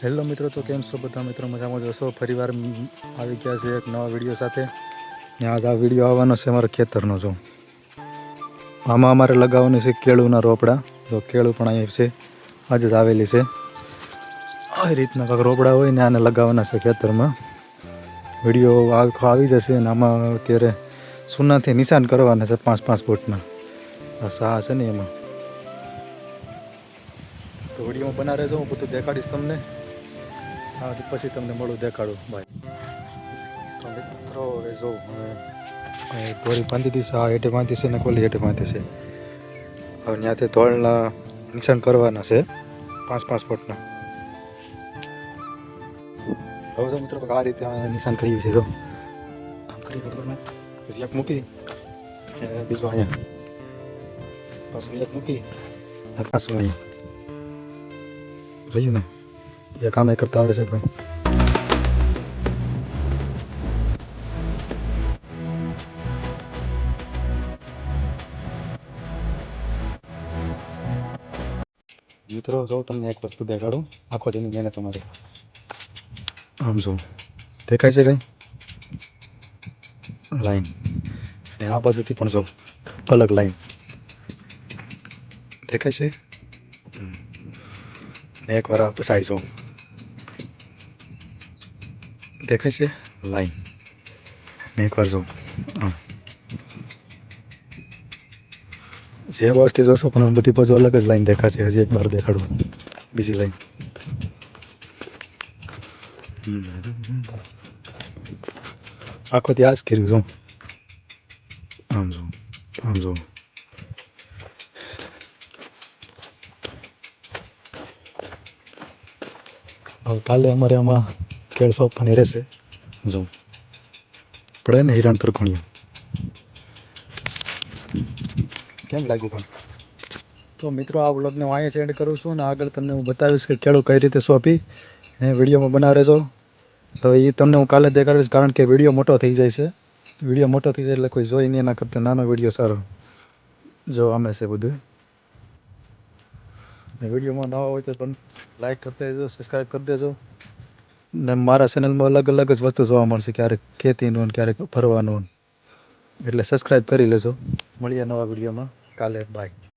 Hello મિત્રો, તો કેમ છો બધા મિત્રો? મજામાં જશો? ફરીવાર આવી ગયા છે એક નવા વિડીયો સાથે ને આજ આ વિડીયો આવવાનો છે અમારા ખેતરનો. જો આમાં અમારે લગાવવાની છે કેળુંના રોપડા. જો કેળું પણ અહીં છે, આજે જ આવેલી છે. આ રીતના કાંઈક રોપડા હોય ને આને લગાવવાના છે ખેતરમાં. વિડીયો આખો આવી જશે અને આમાં અત્યારે સુનાથી નિશાન કરવાના છે 5-5 ફૂટના. આ સા છે ને એમાં તો વિડીયોમાં બના રહેજો, હું બધું દેખાડીશ તમને. હા, પછી તમને મળું, દેખાડું ભાઈ. તો મિત્રો હવે જો દોરી બાંધી દીધી છે, આ હેઠે બાંધી છે ને કોલી હેઠે બાંધી છે. હવે ત્યાંથી તોળના નિશાન કરવાના છે 5-5 ફૂટના. હવે તો મિત્રો આ રીતે નિશાન કરીએ છીએ. જો આમ કરી પછી એક મૂકી, બીજું અહીંયા, પાછું એક મૂકી, પાછું અહીંયા રહ્યું ને. એ કામ કરતા આવડે છે ભાઈ. મિત્રો જો તમને એક વસ્તુ દેખાડું, આખો દિન મહેનત તમારી. આમ જો દેખાય છે કઈ લાઈન, ને આ બાજુથી પણ જો અલગ લાઈન દેખાય છે. ને એકવાર આ સાઈડ જો દેખાય છે લાઈન, ને એકવાર જો આમ. જે વસ્તુ જોશો પણ બધી બાજુ અલગ જ લાઈન દેખાશે. હજી એક વાર દેખાડું બીજી લાઈન. આખો ત્યાં જ કર્યું છું. આમ જો, આમ જો. હવે કાલે અમારે આમાં કેળ સોંપવાની રહેશે. જો પડે ને હિરણ તરખણિયા. કેમ લાગ્યું પણ? તો મિત્રો આ વ્લોગને હું અહીંયા એન્ડ કરું છું, ને આગળ તમને હું બતાવીશ કે કેળું કઈ રીતે સોંપી. ને વિડીયોમાં બના રહેજો. તો એ તમને હું કાલે દેખાડીશ, કારણ કે વિડીયો મોટો થઈ જાય છે. વિડીયો મોટો થઈ જાય એટલે કોઈ જોઈ નહીં, એના કરતાં નાનો વિડીયો સારો. જો આમે છે બધું. ને વિડીયોમાં નવા હોય તો પણ લાઈક કરી દેજો, સબસ્ક્રાઈબ કરી દેજો. ને મારા ચેનલમાં અલગ અલગ જ વસ્તુ જોવા મળશે, ક્યારેક ખેતીનું ને ક્યારેક ફરવાનું. એટલે સબસ્ક્રાઈબ કરી લેજો. મળીએ નવા વિડીયોમાં કાલે. બાય.